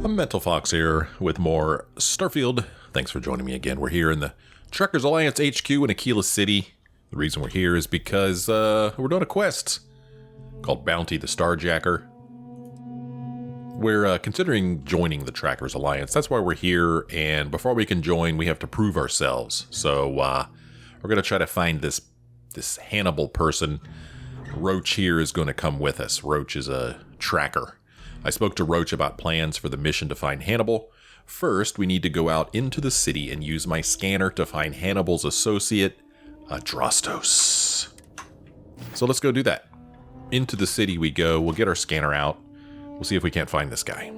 Mental Fox here with more Starfield. Thanks for joining me again. We're here in the Truckers Alliance HQ in Akila City. The reason we're here is because we're doing a quest called Bounty the Starjacker. We're considering joining the Truckers Alliance. That's why we're here, and before we can join, we have to prove ourselves. So we're going to try to find this Hannibal person. Roach here is going to come with us. Roach is a tracker. I spoke to Roach about plans for the mission to find Hannibal. First, we need to go out into the city and use my scanner to find Hannibal's associate, Adraste. So let's go do that. Into the city we go. We'll get our scanner out. We'll see if we can't find this guy.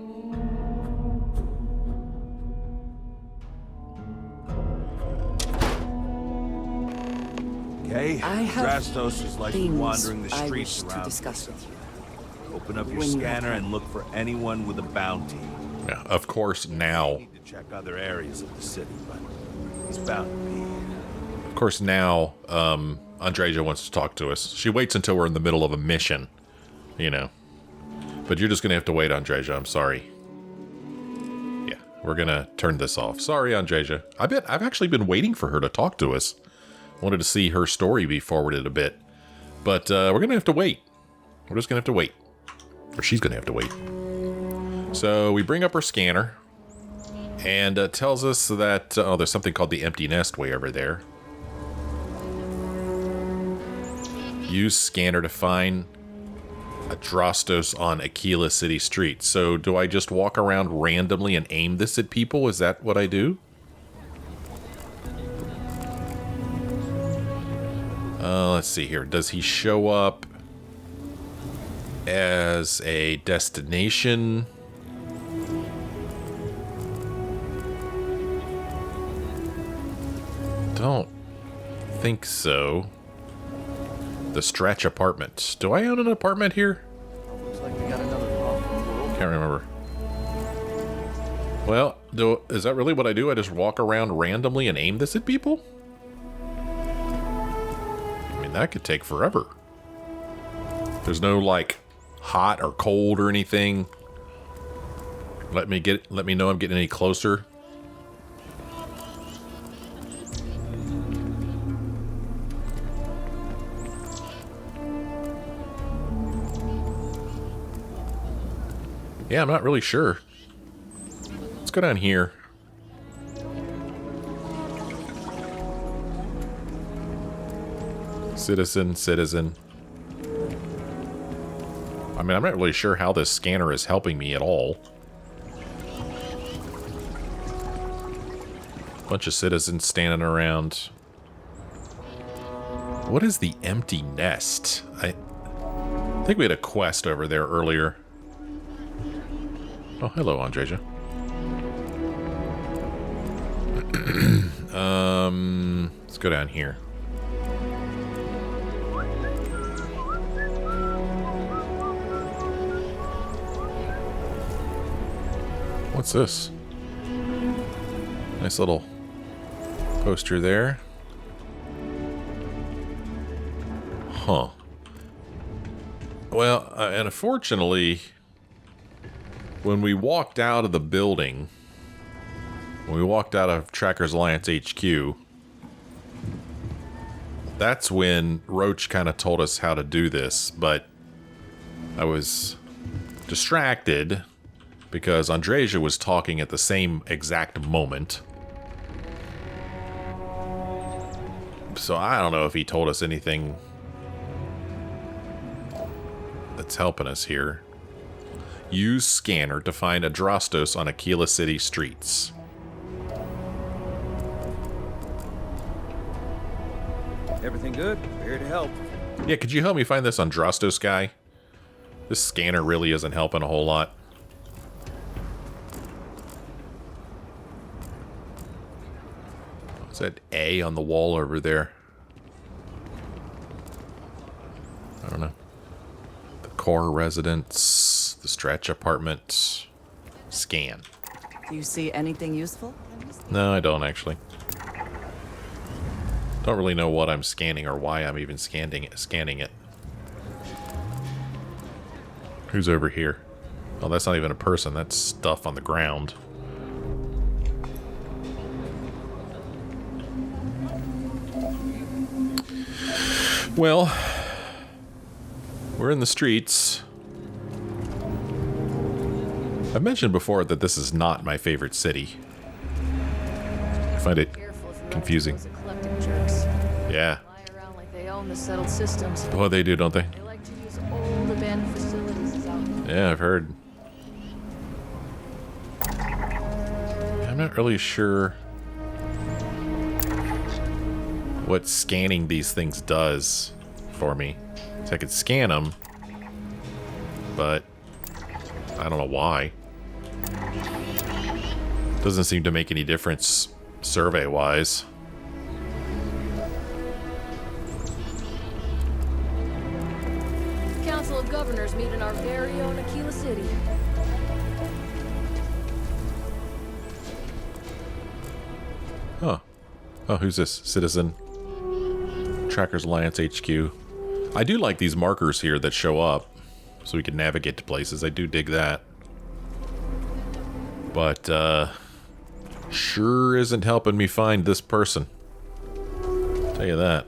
Okay, Adraste is likely wandering the streets around. Discuss with you. Open up your scanner and look for anyone with a bounty. Yeah, of course now. Need to check other areas of the city, but he's bound to be here. Of course now, Andreja wants to talk to us. She waits until we're in the middle of a mission, you know. But you're just gonna have to wait, Andreja. I'm sorry. Yeah, we're gonna turn this off. Sorry, Andreja. I've actually been waiting for her to talk to us. Wanted to see her story be forwarded a bit, but we're gonna have to wait. We're just gonna have to wait. Or she's going to have to wait. So we bring up our scanner. And it tells us that... there's something called the empty nest way over there. Use scanner to find Adraste on Akila City streets. So do I just walk around randomly and aim this at people? Is that what I do? Let's see here. Does he show up as a destination? Don't think so. The Stretch apartment. Do I own an apartment here? Looks like we got another call from the world. Can't remember. Well, is that really what I do? I just walk around randomly and aim this at people? I mean, that could take forever. There's no, like, hot or cold or anything. Let me know I'm getting any closer. Yeah, I'm not really sure. Let's go down here. Citizen. I mean, I'm not really sure how this scanner is helping me at all. Bunch of citizens standing around. What is the empty nest? I think we had a quest over there earlier. Oh, hello, Andreja. Let's go down here. What's this? Nice little poster there. Huh. Well, and unfortunately, when we walked out of the building, when we walked out of Truckers Alliance HQ, that's when Roach kind of told us how to do this, but I was distracted because Andreja was talking at the same exact moment. So I don't know if he told us anything that's helping us here. Use scanner to find Adraste on Akila City streets. Everything good? We're here to help. Yeah, could you help me find this Adraste guy? This scanner really isn't helping a whole lot. What's that A on the wall over there? I don't know. The core residence, the Stretch apartment, scan. Do you see anything useful? No, I don't actually. Don't really know what I'm scanning or why I'm even scanning it. Who's over here? Oh, that's not even a person. That's stuff on the ground. Well, we're in the streets. I've mentioned before that this is not my favorite city. I find it confusing. Yeah. Lie around like they own the settled systems. Well, they do, don't they? They like to use old abandoned facilities as outposts. Yeah, I've heard. I'm not really sure what scanning these things does for me. So I could scan them, but I don't know why. Doesn't seem to make any difference survey-wise. Council of Governors meet in our very own Akila City. Huh. Oh, who's this? Citizen. Trackers Alliance HQ. I do like these markers here that show up so we can navigate to places. I do dig that. But, sure isn't helping me find this person. Tell you that.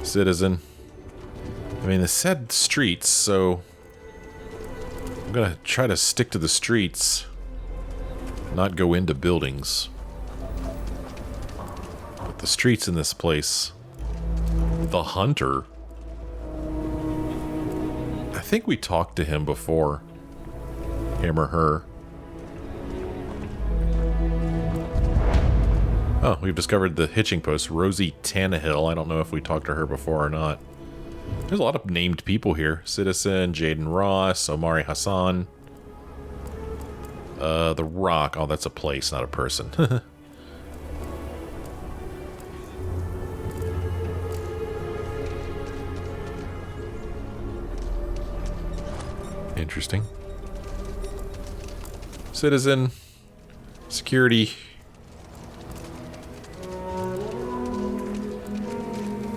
Citizen. I mean, it said streets, so I'm gonna try to stick to the streets, not go into buildings. But the streets in this place. The Hunter. I think we talked to him before. Him or her. Oh, we've discovered the hitching post. Rosie Tannehill. I don't know if we talked to her before or not. There's a lot of named people here. Citizen, Jaden Ross, Omari Hassan. The Rock. Oh, that's a place, not a person. Interesting. Citizen. Security.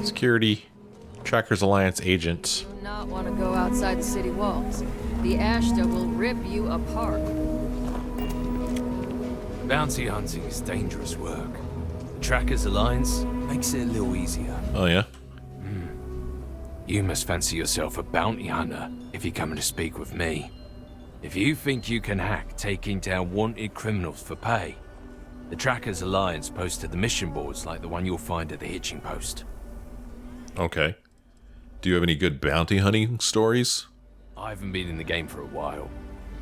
Security. Trackers Alliance agent. Do not want to go outside the city walls. The Ashta will rip you apart. Bounty hunting is dangerous work. Trackers Alliance makes it a little easier. Oh, yeah? You must fancy yourself a bounty hunter if you're coming to speak with me. If you think you can hack taking down wanted criminals for pay, the Trackers Alliance posted the mission boards like the one you'll find at the hitching post. Okay. Do you have any good bounty hunting stories? I haven't been in the game for a while.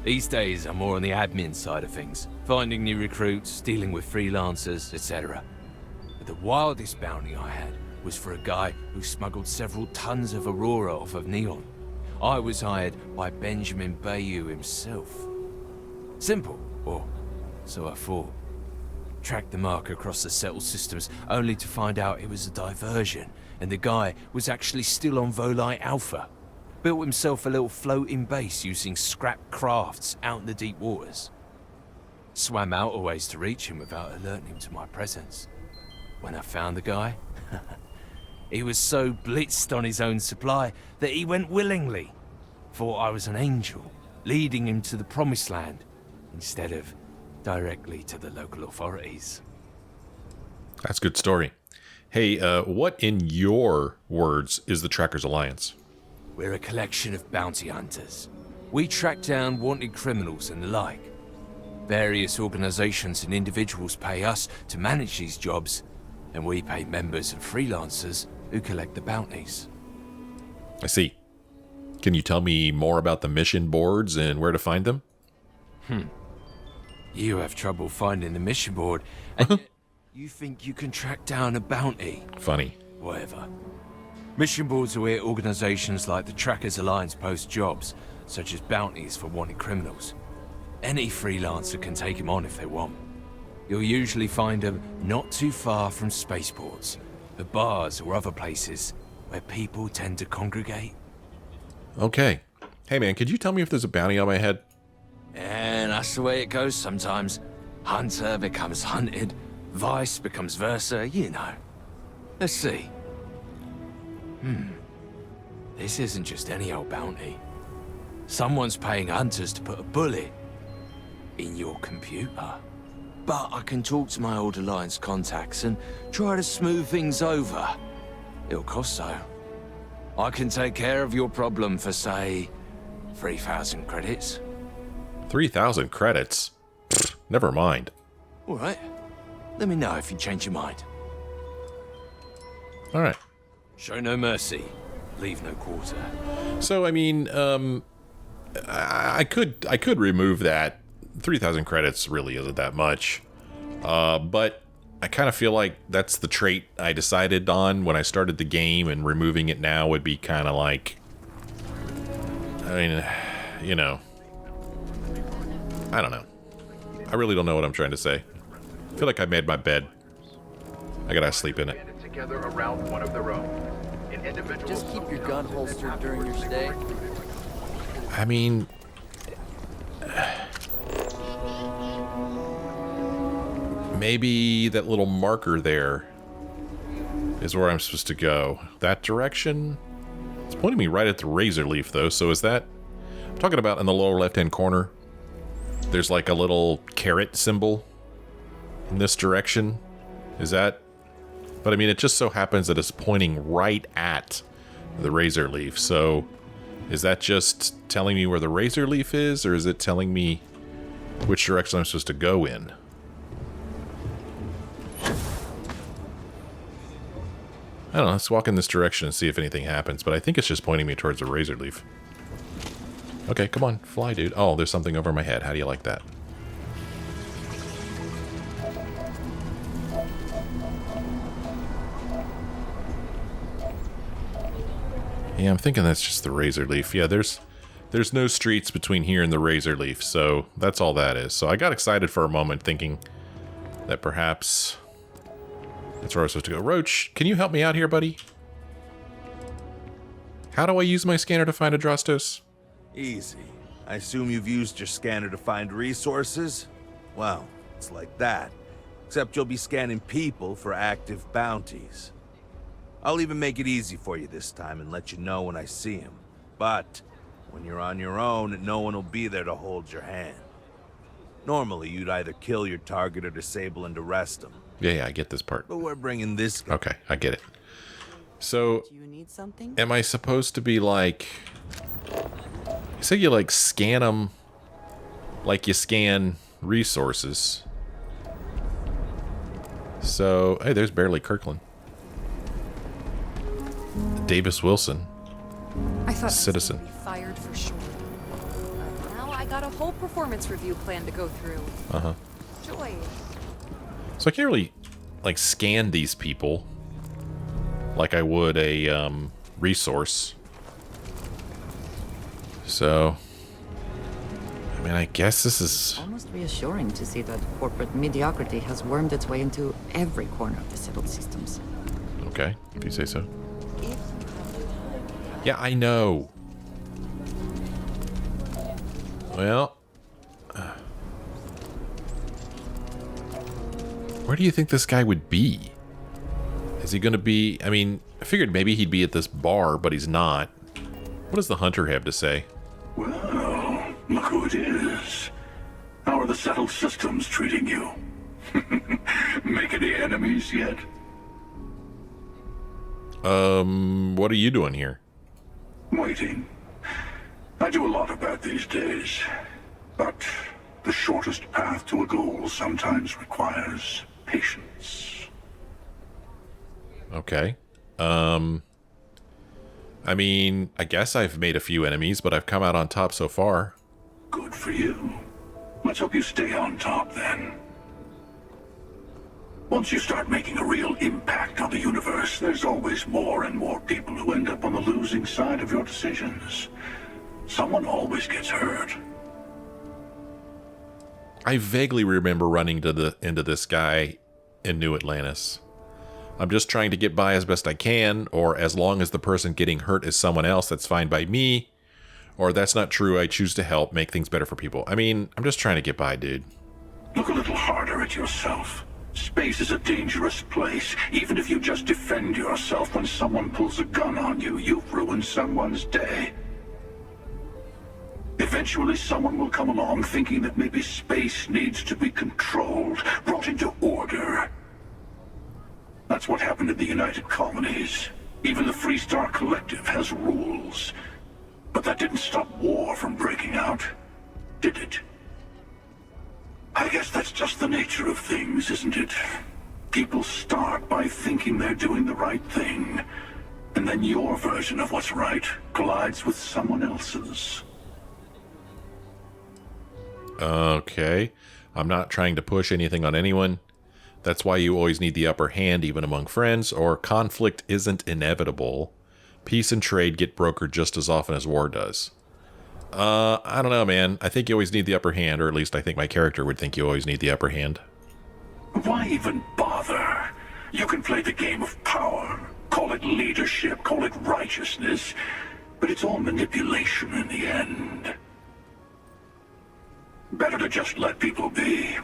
These days, I'm more on the admin side of things, finding new recruits, dealing with freelancers, etc. But the wildest bounty I had was for a guy who smuggled several tons of Aurora off of Neon. I was hired by Benjamin Bayou himself. Simple, or so I thought. Tracked the mark across the settled systems, only to find out it was a diversion, and the guy was actually still on Volite Alpha. Built himself a little floating base using scrap crafts out in the deep waters. Swam out a ways to reach him without alerting him to my presence. When I found the guy, he was so blitzed on his own supply that he went willingly. Thought I was an angel, leading him to the promised land, instead of directly to the local authorities. That's a good story. Hey, what in your words is the Trackers Alliance? We're a collection of bounty hunters. We track down wanted criminals and the like. Various organizations and individuals pay us to manage these jobs, and we pay members and freelancers who collect the bounties. I see. Can you tell me more about the mission boards and where to find them? You have trouble finding the mission board, and yet you think you can track down a bounty. Funny. Whatever. Mission boards are where organizations like the Trackers Alliance post jobs, such as bounties for wanted criminals. Any freelancer can take them on if they want. You'll usually find them not too far from spaceports, the bars or other places where people tend to congregate. Okay. Hey man, could you tell me if there's a bounty on my head? And that's the way it goes sometimes. Hunter becomes hunted, vice becomes versa, you know. Let's see. This isn't just any old bounty. Someone's paying hunters to put a bullet in your computer. But I can talk to my old Alliance contacts and try to smooth things over. It'll cost so. I can take care of your problem for, say, 3,000 credits. 3,000 credits? Pfft, never mind. All right. Let me know if you change your mind. All right. Show no mercy. Leave no quarter. So, I mean, I could remove that. 3,000 credits really isn't that much. But I kind of feel like that's the trait I decided on when I started the game, and removing it now would be kind of like... I mean, you know... I don't know. I really don't know what I'm trying to say. I feel like I made my bed. I gotta sleep in it. Together around one of their own. Just keep your gun holstered during your stay. I mean... maybe that little marker there is where I'm supposed to go. That direction? It's pointing me right at the razor leaf, though, so is that... I'm talking about in the lower left-hand corner. There's like a little carrot symbol in this direction. Is that... But I mean, it just so happens that it's pointing right at the razor leaf, so... Is that just telling me where the razor leaf is, or is it telling me which direction I'm supposed to go in? I don't know, let's walk in this direction and see if anything happens, but I think it's just pointing me towards the razor leaf. Okay, come on, fly, dude. Oh, there's something over my head. How do you like that? Yeah, I'm thinking that's just the razor leaf. Yeah, there's no streets between here and the razor leaf, so that's all that is. So I got excited for a moment, thinking that perhaps that's where I was supposed to go. Roach, can you help me out here, buddy? How do I use my scanner to find Adrastos? Easy. I assume you've used your scanner to find resources? Well, it's like that. Except you'll be scanning people for active bounties. I'll even make it easy for you this time and let you know when I see him. But when you're on your own, no one will be there to hold your hand. Normally, you'd either kill your target or disable and arrest him. Yeah, I get this part. But we're bringing this guy. Okay, I get it. So, Do you need something? am I supposed to be like... You say you like scan them like you scan resources. So, hey, there's Barely Kirkland. Davis Wilson. I thought Citizen. I was gonna be fired for sure. Now I got a whole performance review plan to go through. Uh-huh. Joy. So I can't really, like, scan these people like I would a resource. So, I mean, I guess this is... Almost reassuring to see that corporate mediocrity has wormed its way into every corner of the civil systems. Okay, if you say so. Yeah, I know. Well... where do you think this guy would be? Is he going to be... I mean, I figured maybe he'd be at this bar, but he's not. What does the hunter have to say? Well, look who it is. How are the settled systems treating you? Make any enemies yet? What are you doing here? Waiting. I do a lot of that these days. But the shortest path to a goal sometimes requires patience. Okay. I mean, I guess I've made a few enemies, but I've come out on top so far. Good for you. Let's hope you stay on top then. Once you start making a real impact on the universe, there's always more and more people who end up on the losing side of your decisions. Someone always gets hurt. I vaguely remember running into this guy in New Atlantis. I'm just trying to get by as best I can, or as long as the person getting hurt is someone else, that's fine by me. Or that's not true, I choose to help make things better for people. I mean, I'm just trying to get by, dude. Look a little harder at yourself. Space is a dangerous place. Even if you just defend yourself when someone pulls a gun on you, you've ruined someone's day. Eventually someone will come along thinking that maybe space needs to be controlled, brought into order. That's what happened in the United Colonies. Even the Freestar Collective has rules. But that didn't stop war from breaking out, did it? I guess that's just the nature of things, isn't it? People start by thinking they're doing the right thing, and then your version of what's right collides with someone else's. Okay. I'm not trying to push anything on anyone. That's why you always need the upper hand even among friends, or conflict isn't inevitable. Peace and trade get brokered just as often as war does. I don't know, man. I think you always need the upper hand, or at least I think my character would think you always need the upper hand. Why even bother? You can play the game of power. Call it leadership, call it righteousness. But it's all manipulation in the end. Better to just let people be.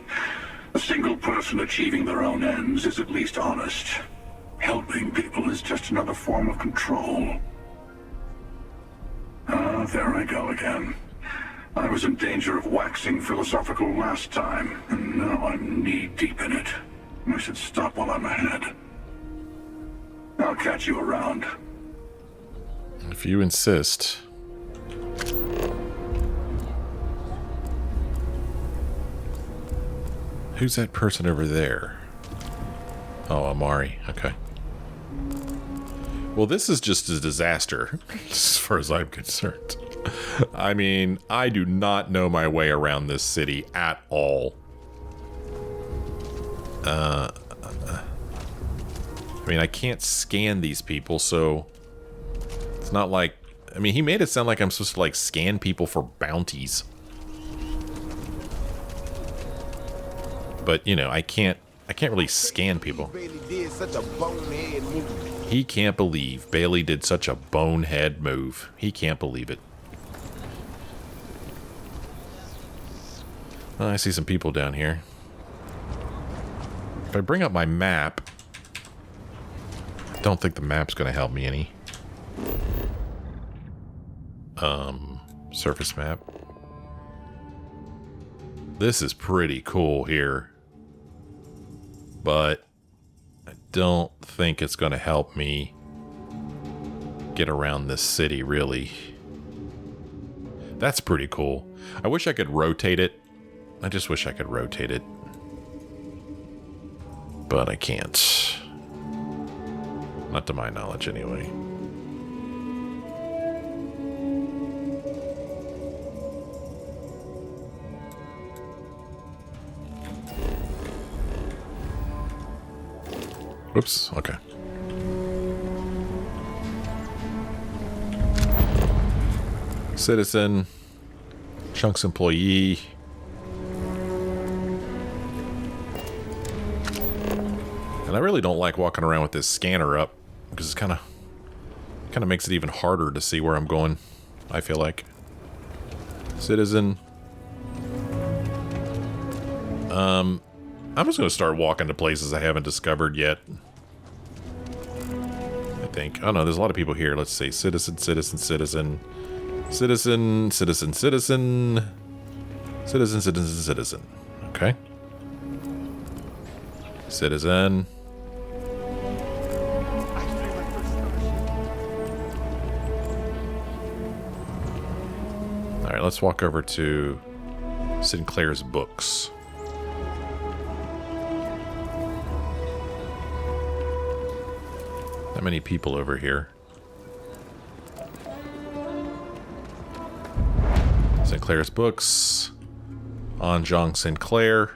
A single person achieving their own ends is at least honest. Helping people is just another form of control. Ah, there I go again. I was in danger of waxing philosophical last time, and now I'm knee-deep in it. I should stop while I'm ahead. I'll catch you around. If you insist. Who's that person over there? Oh, Amari. Okay. Well, this is just a disaster, as far as I'm concerned. I mean, I do not know my way around this city at all. I mean, I can't scan these people, so it's not like... I mean, he made it sound like I'm supposed to, like, scan people for bounties. But, you know, I can't really scan people. He can't believe Bailey did such a bonehead move. He can't believe it. Oh, I see some people down here. If I bring up my map, I don't think the map's going to help me any. Surface map. This is pretty cool here. But I don't think it's going to help me get around this city, really. That's pretty cool. I wish I could rotate it. I just wish I could rotate it. But I can't. Not to my knowledge, anyway. Whoops, okay. Citizen. Chunks employee. And I really don't like walking around with this scanner up, because it's kind of makes it even harder to see where I'm going, I feel like. Citizen. I'm just going to start walking to places I haven't discovered yet. I think. Oh no, there's a lot of people here. Let's see. Citizen, citizen, citizen. Citizen, citizen, citizen. Citizen, citizen, citizen. Okay. Citizen. Alright, let's walk over to Sinclair's books. Not many people over here. Sinclair's books. Anjong Sinclair.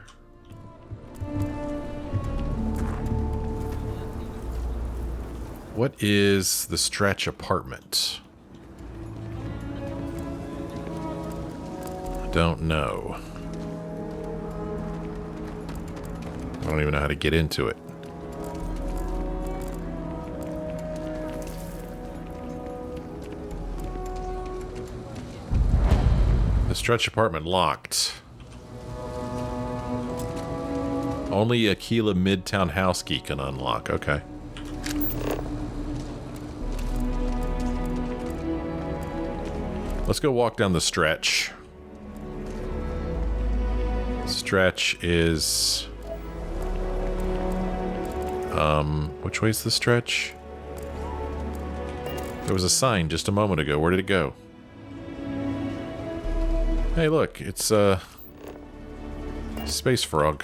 What is the Stretch apartment? I don't know. I don't even know how to get into it. The Stretch apartment locked. Only Akila Midtown house key can unlock. Okay. Let's go walk down the stretch. Stretch is... which way's the stretch? There was a sign just a moment ago. Where did it go? Hey, look. It's, Space Frog.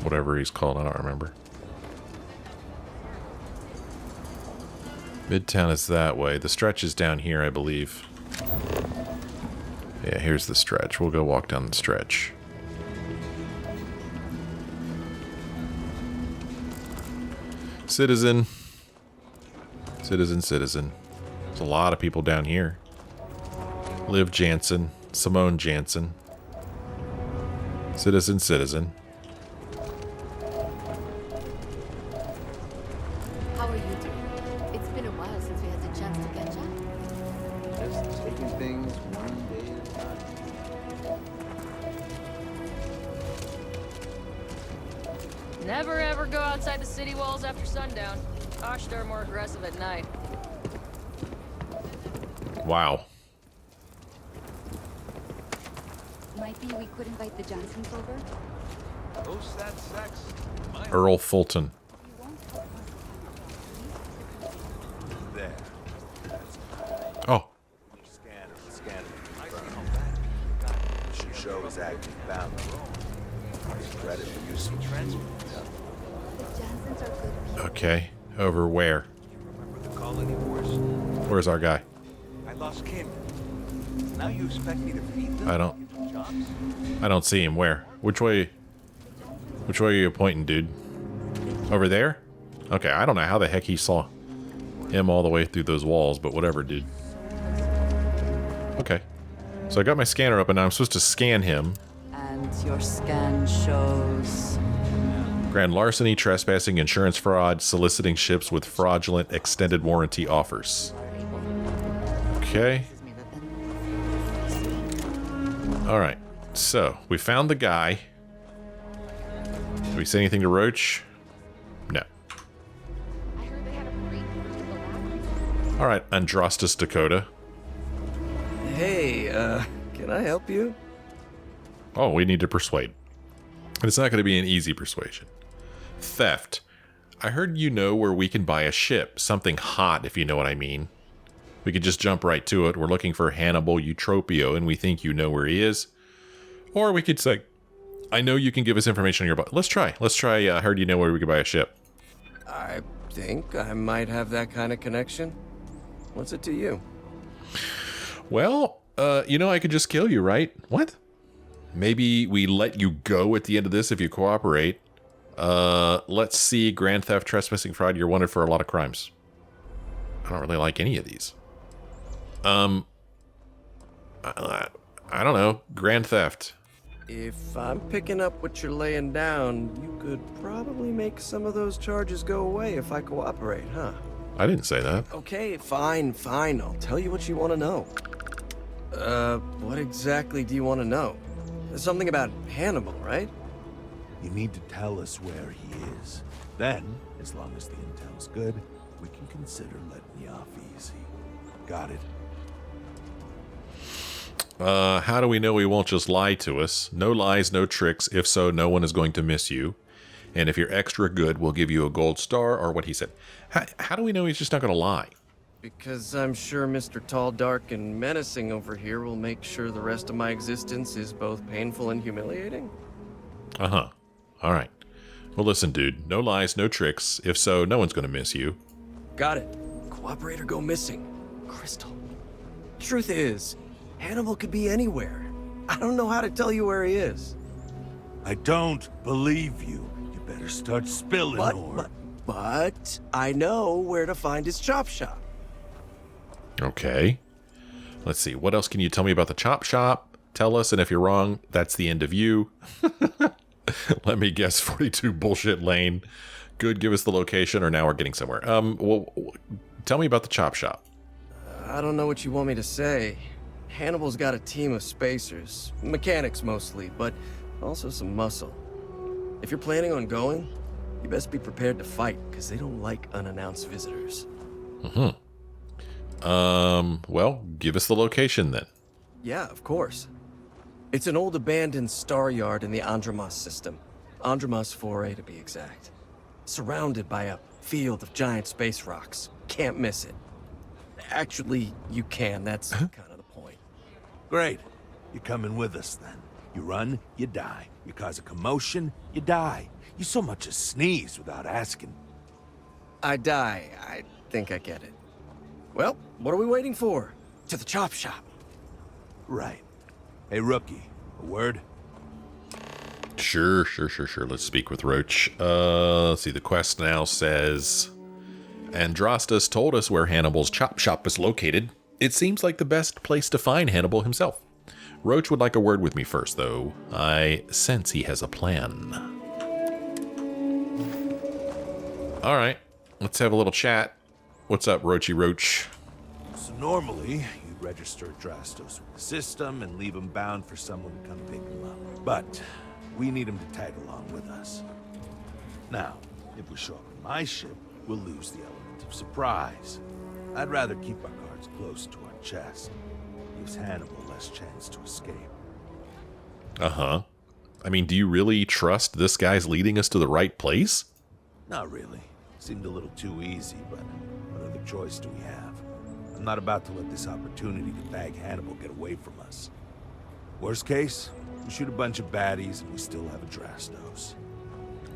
Whatever he's called, I don't remember. Midtown is that way. The stretch is down here, I believe. Yeah, here's the stretch. We'll go walk down the stretch. Citizen. Citizen, citizen. There's a lot of people down here. Liv Jansen. Simone Jansen. Citizen, citizen. How are you doing? It's been a while since we had the chance to catch up. Just taking things one day at a time. Never ever go outside the city walls after sundown. Ashtar are more aggressive at night. Wow. Might be we could invite the Johnsons over. Post that sex. Earl Fulton. There. Oh. Scanner. Should show his active bounty. Credit for use of transport. The Johnsons are good people. Okay. Over where? Remember the colony wars? Where's our guy? I lost kin. Now you expect me to feed them? I don't- Give them jobs? I don't see him. Where? Which way? Which way are you pointing, dude? Over there? Okay, I don't know how the heck he saw him all the way through those walls, but whatever, dude. Okay. So I got my scanner up, and now I'm supposed to scan him. And your scan shows... Grand larceny, trespassing, insurance fraud, soliciting ships with fraudulent extended warranty offers. Okay. Alright. So, we found the guy. Did we say anything to Roach? No. I heard they had a break for Alright, Adraste, Dakota. Hey, can I help you? Oh, we need to persuade. And it's not going to be an easy persuasion. Theft. I heard you know where we can buy a ship. Something hot, if you know what I mean. We could just jump right to it. We're looking for Hannibal Eutropio, and we think you know where he is. Or we could say, I know you can give us information on your... Let's try. I heard you know where we could buy a ship. I think I might have that kind of connection. What's it to you? Well, you know I could just kill you, right? What? Maybe we let you go at the end of this if you cooperate. Let's see. Grand theft, trespassing, fraud. You're wanted for a lot of crimes. I don't really like any of these. I don't know. Grand theft. If I'm picking up what you're laying down, you could probably make some of those charges go away if I cooperate, huh? I didn't say that. Okay, fine. I'll tell you what you want to know. What exactly do you want to know? Something about Hannibal, right? You need to tell us where he is. Then, as long as the intel's good, we can consider letting you off easy. Got it? How do we know he won't just lie to us? No lies, no tricks. If so, no one is going to miss you. And if you're extra good, we'll give you a gold star, or what he said. How do we know he's just not going to lie? Because I'm sure Mr. Tall, Dark, and Menacing over here will make sure the rest of my existence is both painful and humiliating? Uh-huh. All right. Well, listen, dude. No lies, no tricks. If so, no one's going to miss you. Got it. Cooperate or go missing. Crystal. Truth is, Hannibal could be anywhere. I don't know how to tell you where he is. I don't believe you. You better start spilling or... But I know where to find his chop shop. Okay. Let's see. What else can you tell me about the chop shop? Tell us, and if you're wrong, that's the end of you. Let me guess, 42 Bullshit Lane. Good, give us the location, or now we're getting somewhere. Well, tell me about the chop shop. I don't know what you want me to say. Hannibal's got a team of spacers. Mechanics mostly, but also some muscle. If you're planning on going, you best be prepared to fight, because they don't like unannounced visitors. Well, give us the location then. Yeah, of course. It's an old abandoned star yard in the Andromas system. Andromas 4A to be exact. Surrounded by a field of giant space rocks. Can't miss it. Actually, you can. That's kind of the point. Great. You're coming with us then. You run, you die. You cause a commotion, you die. You so much as sneeze without asking. I die. I think I get it. Well, what are we waiting for? To the chop shop. Right. Hey, rookie, a word? Sure. Let's speak with Roach. Let's see, the quest now says... Adraste told us where Hannibal's chop shop is located. It seems like the best place to find Hannibal himself. Roach would like a word with me first, though. I sense he has a plan. All right, let's have a little chat. What's up, Roachy Roach? So normally, you'd register Adrastos with the system and leave him bound for someone to come pick him up. But we need him to tag along with us. Now, if we show up in my ship, we'll lose the element of surprise. I'd rather keep our cards close to our chest. Gives Hannibal less chance to escape. Uh-huh. I mean, do you really trust this guy's leading us to the right place? Not really. Seemed a little too easy, but what other choice do we have? I'm not about to let this opportunity to bag Hannibal get away from us. Worst case, we shoot a bunch of baddies and we still have Adrastos.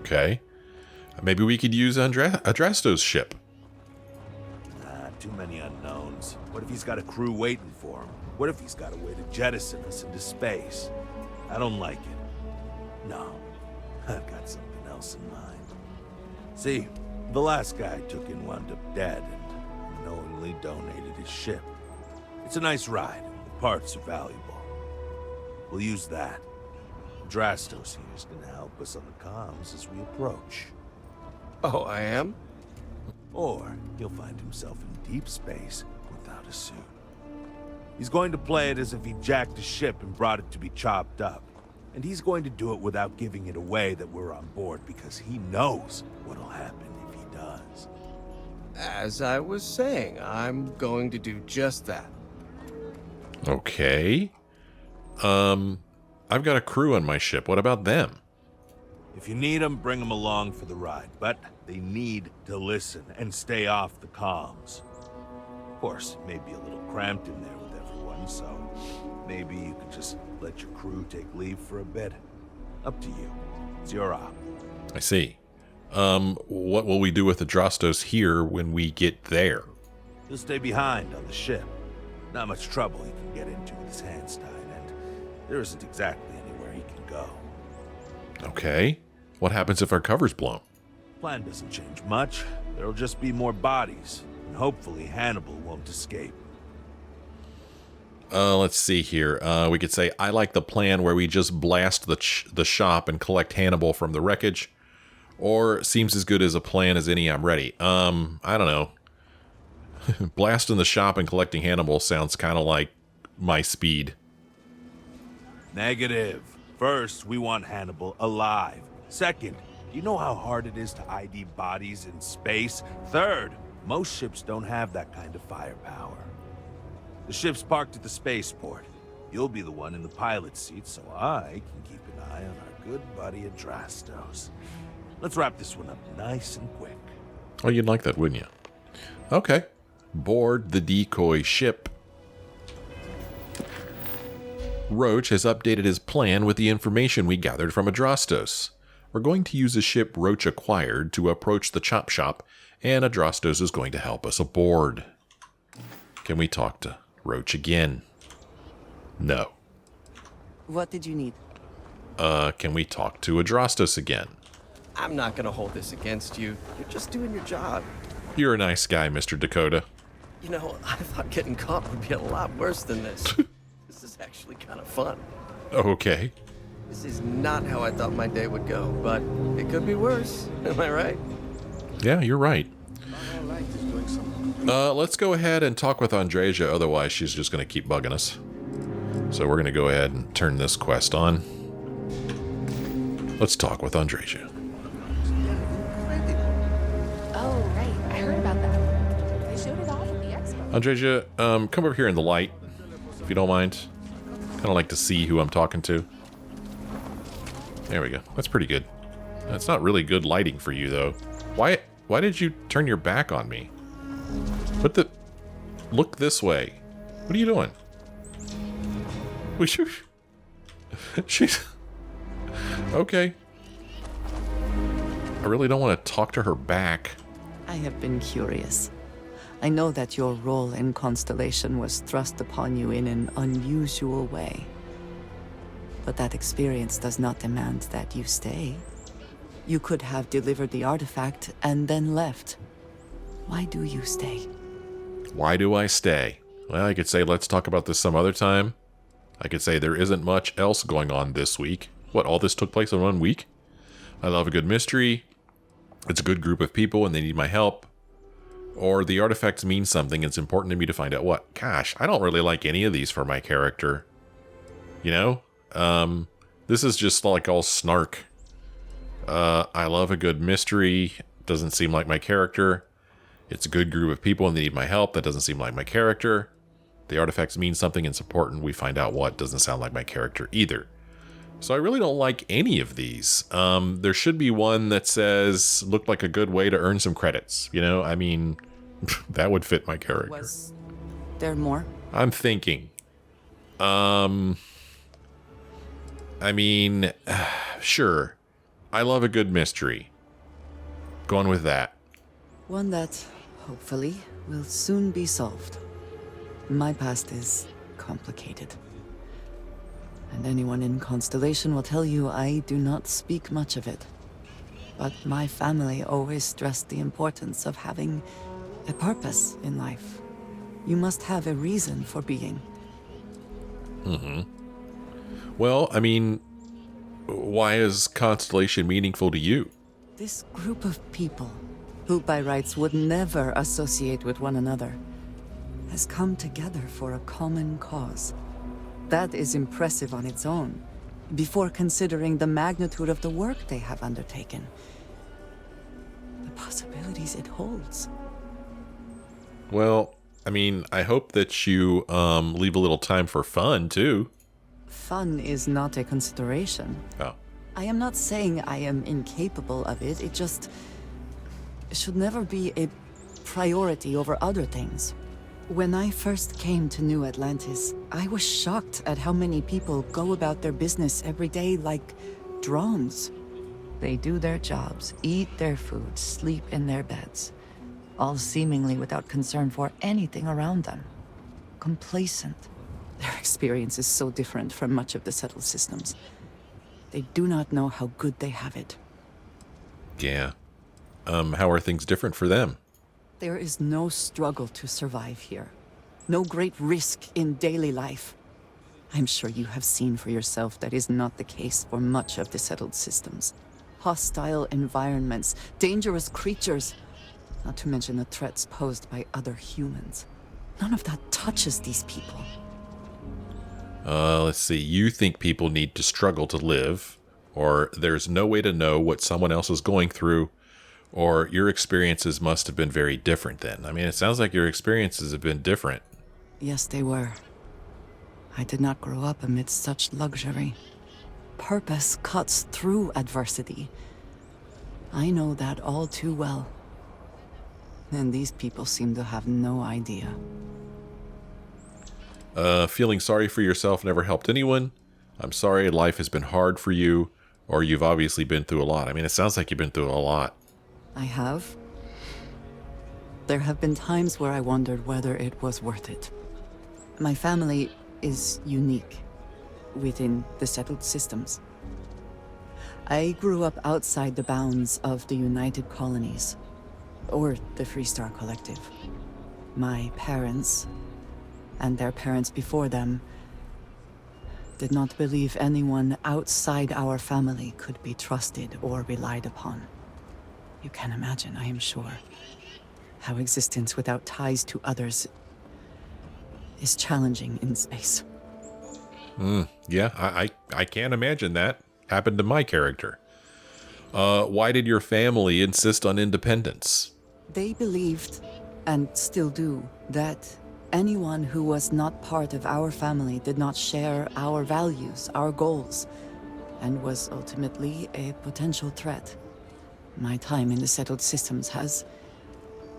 Okay. Maybe we could use Adrasto's ship. Nah, too many unknowns. What if he's got a crew waiting for him? What if he's got a way to jettison us into space? I don't like it. No, I've got something else in mind. See, the last guy I took in wound up dead and unknowingly donated his ship. It's a nice ride, and the parts are valuable. We'll use that. Adrastos here is going to help us on the comms as we approach. Oh, I am? Or he'll find himself in deep space without a suit. He's going to play it as if he jacked a ship and brought it to be chopped up. And he's going to do it without giving it away that we're on board because he knows what'll happen if he does. As I was saying, I'm going to do just that. Okay. I've got a crew on my ship. What about them? If you need them, bring them along for the ride. But they need to listen and stay off the comms. Of course, it may be a little cramped in there with everyone, so maybe you could just let your crew take leave for a bit. Up to you. It's your op. I see. What will we do with Adrastos here when we get there? He'll stay behind on the ship. Not much trouble he can get into with his hands tied, and there isn't exactly anywhere he can go. Okay. What happens if our cover's blown? Plan doesn't change much. There'll just be more bodies, and hopefully Hannibal won't escape. Let's see here. We could say, I like the plan where we just blast the shop and collect Hannibal from the wreckage. Or, seems as good as a plan as any, I'm ready. I don't know. Blasting the shop and collecting Hannibal sounds kind of like my speed. Negative. First, we want Hannibal alive. Second, do you know how hard it is to ID bodies in space? Third, most ships don't have that kind of firepower. The ship's parked at the spaceport. You'll be the one in the pilot's seat, so I can keep an eye on our good buddy Adrastos. Let's wrap this one up nice and quick. Oh, you'd like that, wouldn't you? Okay. Board the decoy ship. Roach has updated his plan with the information we gathered from Adrastos. We're going to use a ship Roach acquired to approach the chop shop, and Adrastos is going to help us aboard. Can we talk to Roach again? No. What did you need? Can we talk to Adrastos again? I'm not gonna hold this against you. You're just doing your job. You're a nice guy, Mr. Dakota. You know, I thought getting caught would be a lot worse than this. This is actually kind of fun. Okay. This is not how I thought my day would go, but it could be worse. Am I right? Yeah, you're right. Let's go ahead and talk with Andreja, otherwise she's just going to keep bugging us. So we're going to go ahead and turn this quest on. Let's talk with Andreja. Oh, right. I heard about that. They showed it off at the expo. Andreja, come over here in the light, if you don't mind. Kind of like to see who I'm talking to. There we go. That's pretty good. That's not really good lighting for you, though. Why did you turn your back on me? Look this way. What are you doing? She's... Okay. I really don't want to talk to her back. I have been curious. I know that your role in Constellation was thrust upon you in an unusual way. But that experience does not demand that you stay. You could have delivered the artifact and then left. Why do you stay? Why do I stay? Well, I could say let's talk about this some other time. I could say there isn't much else going on this week. What, all this took place in 1 week? I love a good mystery. It's a good group of people and they need my help. Or the artifacts mean something. It's important to me to find out what. Gosh, I don't really like any of these for my character. You know? This is just like all snark. I love a good mystery. Doesn't seem like my character. It's a good group of people and they need my help. That doesn't seem like my character. The artifacts mean something. It's important. We find out what. Doesn't sound like my character either. So I really don't like any of these. There should be one that says, looked like a good way to earn some credits. You know, I mean, that would fit my character. Was there more? I'm thinking. I mean, sure. I love a good mystery. Going with that. One that, hopefully, will soon be solved. My past is complicated. And anyone in Constellation will tell you I do not speak much of it. But my family always stressed the importance of having a purpose in life. You must have a reason for being. Mm-hmm. Well, I mean, why is Constellation meaningful to you? This group of people, who by rights would never associate with one another, has come together for a common cause. That is impressive on its own, before considering the magnitude of the work they have undertaken. The possibilities it holds. Well, I mean, I hope that you leave a little time for fun, too. Fun is not a consideration. Oh. I am not saying I am incapable of it, it should never be a priority over other things. When I first came to New Atlantis, I was shocked at how many people go about their business every day like drones. They do their jobs, eat their food, sleep in their beds, all seemingly without concern for anything around them. Complacent. Their experience is so different from much of the settled systems. They do not know how good they have it. Yeah. How are things different for them? There is no struggle to survive here. No great risk in daily life. I'm sure you have seen for yourself that is not the case for much of the settled systems. Hostile environments, dangerous creatures, not to mention the threats posed by other humans. None of that touches these people. Let's see. You think people need to struggle to live, or there's no way to know what someone else is going through, or your experiences must have been very different then. I mean, it sounds like your experiences have been different. Yes, they were. I did not grow up amidst such luxury. Purpose cuts through adversity. I know that all too well. And these people seem to have no idea. Feeling sorry for yourself never helped anyone. I'm sorry life has been hard for you, or you've obviously been through a lot. I mean, it sounds like you've been through a lot. I have. There have been times where I wondered whether it was worth it. My family is unique within the settled systems. I grew up outside the bounds of the United Colonies, or the Freestar Collective. My parents, and their parents before them, did not believe anyone outside our family could be trusted or relied upon. You can imagine, I am sure, how existence without ties to others is challenging in space. Yeah, I can't imagine that. Happened to my character. Why did your family insist on independence? They believed, and still do, that Anyone who was not part of our family did not share our values, our goals, and was ultimately a potential threat. My time in the settled systems has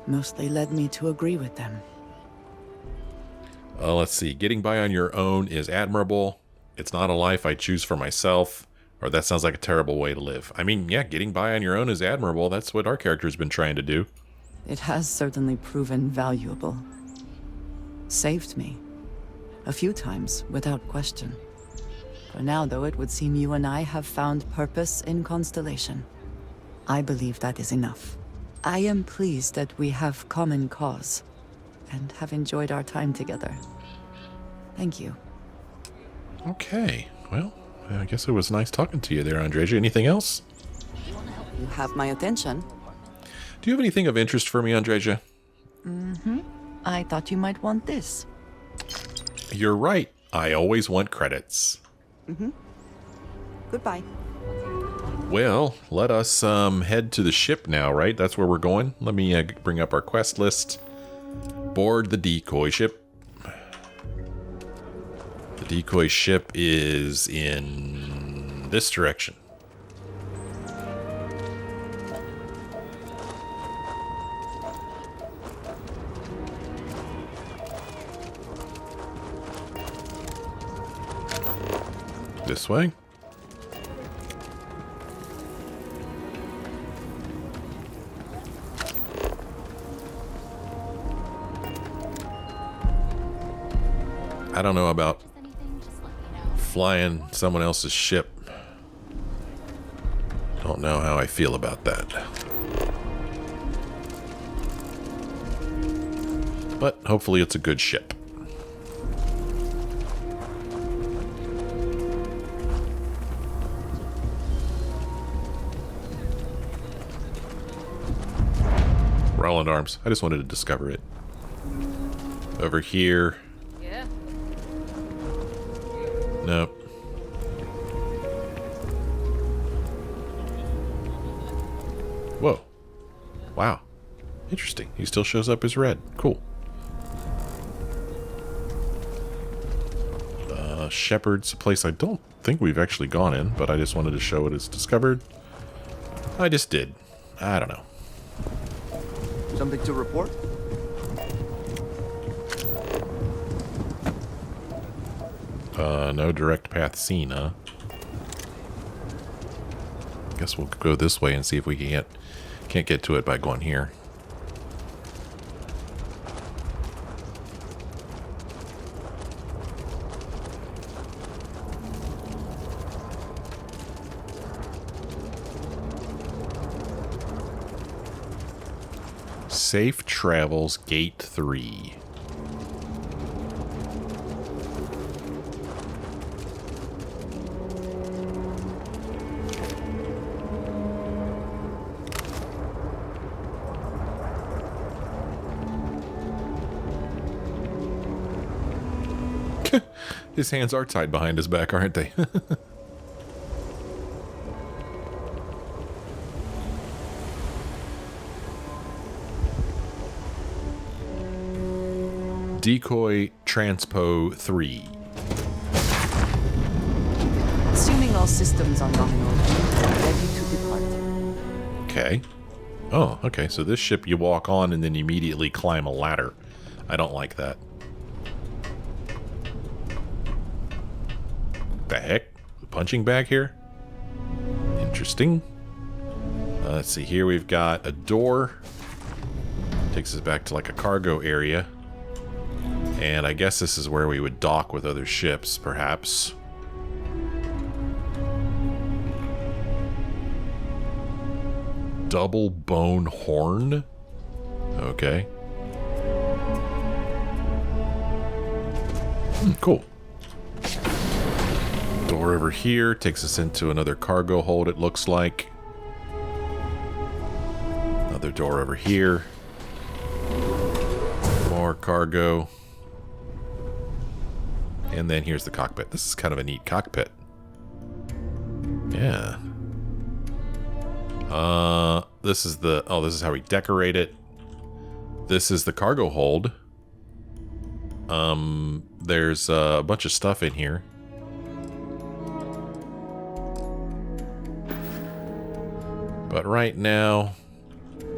mostly led me to agree with them. Let's see. Getting by on your own is admirable. It's not a life I choose for myself. Or that sounds like a terrible way to live. I mean, yeah, getting by on your own is admirable. That's what our character's been trying to do. It has certainly proven valuable. Saved me. A few times, without question. For now, though, it would seem you and I have found purpose in Constellation. I believe that is enough. I am pleased that we have common cause, and have enjoyed our time together. Thank you. Okay, well, I guess it was nice talking to you there, Andreja. Anything else? You have my attention. Do you have anything of interest for me, Andreja? I thought you might want this. You're right. I always want credits. Goodbye. Well, let us head to the ship now, right? That's where we're going. Let me bring up our quest list. Board the decoy ship. The decoy ship is in this direction. This way. I don't know about flying someone else's ship. Don't know how I feel about that. But hopefully it's a good ship. Rolling arms. I just wanted to discover it. Over here. Yeah. Nope. Whoa. Wow. Interesting. He still shows up as red. Cool. Shepherd's a place I don't think we've actually gone in, but I just wanted to show it as discovered. I just did. I don't know. Something to report? No direct path seen, huh? Guess we'll go this way and see if we can't get to it by going here. Safe Travels Gate 3. His hands are tied behind his back, aren't they? Decoy Transpo 3. Assuming all systems are nominal, ready to depart. Okay. Oh, okay. So this ship you walk on and then immediately climb a ladder. I don't like that. The heck? The punching bag here? Interesting. Let's see. Here we've got a door. Takes us back to like a cargo area. And I guess this is where we would dock with other ships, perhaps. Double bone horn? Okay. Cool. Door over here takes us into another cargo hold, it looks like. Another door over here. More cargo. And then here's the cockpit. This is kind of a neat cockpit. Yeah. This is the... Oh, this is how we decorate it. This is the cargo hold. There's a bunch of stuff in here. But right now,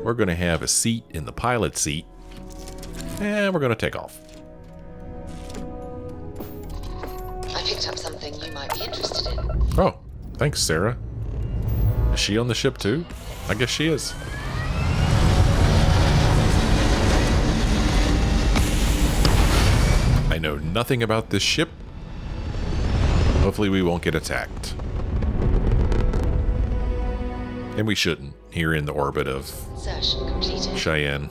we're going to have a seat in the pilot seat. And we're going to take off. I picked up something you might be interested in. Oh, thanks, Sarah. Is she on the ship too? I guess she is. I know nothing about this ship. Hopefully we won't get attacked. And we shouldn't, here in the orbit of Insertion completed. Cheyenne.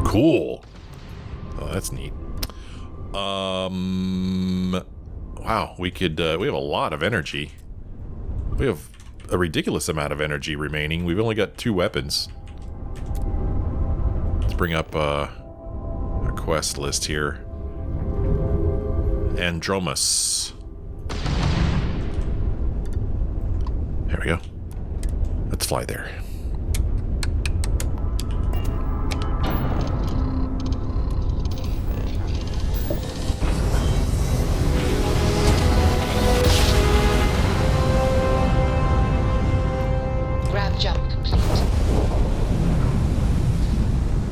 Cool. Oh, that's neat. Wow, we could, we have a lot of energy. We have a ridiculous amount of energy remaining. We've only got 2 weapons. Let's bring up a quest list here. Andromas. There we go. Let's fly there. Grab jump complete.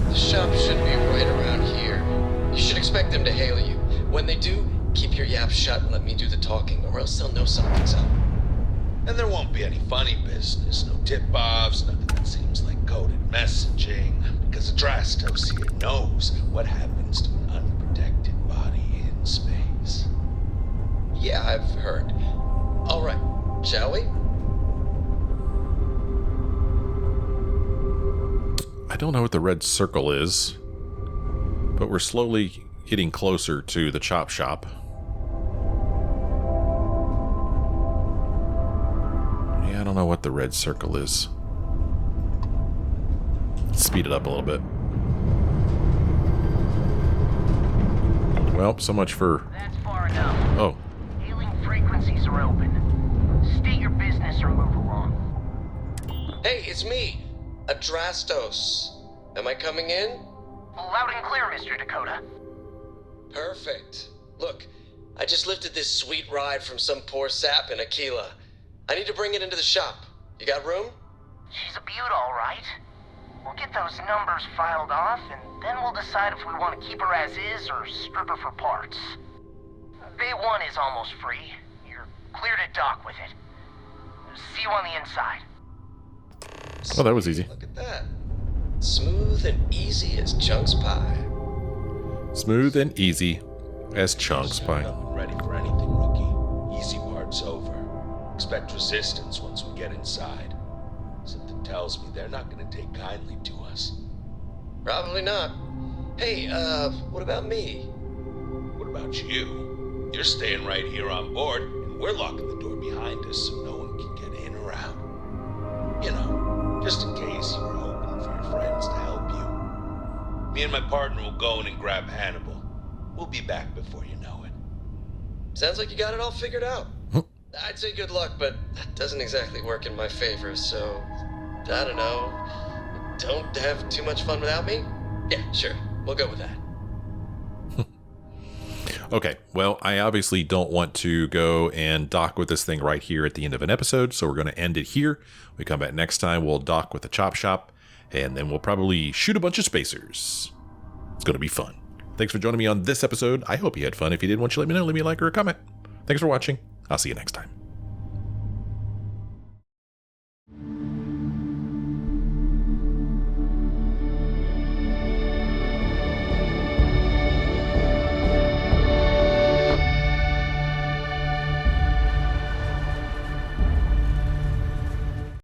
The shop should be right around here. You should expect them to hail you. When they do, keep your yap shut and let me do the talking, or else they'll know something's up. And there won't be any funny business, no tip-offs, nothing that seems like coded messaging, because Adraste here knows what happens to an unprotected body in space. Yeah, I've heard. All right, shall we? I don't know what the red circle is, but we're slowly getting closer to the chop shop. Yeah, I don't know what the red circle is. Let's speed it up a little bit. Well, so much for... That's far enough. Oh. Hailing frequencies are open. State your business or move along. Hey, it's me, Adrastos. Am I coming in? Loud and clear, Mr. Dakota. Perfect. Look, I just lifted this sweet ride from some poor sap in Akila. I need to bring it into the shop. You got room? She's a beaut, all right. We'll get those numbers filed off, and then we'll decide if we want to keep her as is or strip her for parts. Bay 1 is almost free. You're clear to dock with it. See you on the inside. Oh, that was easy. Look at that. Smooth and easy as Chunks pie. Smooth and easy as Chunks pie. Not ready for anything, rookie. Easy part's over. Expect resistance once we get inside. Something tells me they're not going to take kindly to us. Probably not. Hey, what about me? What about you? You're staying right here on board, and we're locking the door behind us so no one can get in or out. You know, just in case you were hoping for your friends to help you. Me and my partner will go in and grab Hannibal. We'll be back before you know it. Sounds like you got it all figured out. I'd say good luck, but that doesn't exactly work in my favor, so... I don't know. Don't have too much fun without me? Yeah, sure. We'll go with that. Okay, well, I obviously don't want to go and dock with this thing right here at the end of an episode, so we're going to end it here. We come back next time, we'll dock with the chop shop, and then we'll probably shoot a bunch of spacers. It's going to be fun. Thanks for joining me on this episode. I hope you had fun. If you did, why don't you let me know? Leave me a like or a comment. Thanks for watching. I'll see you next time.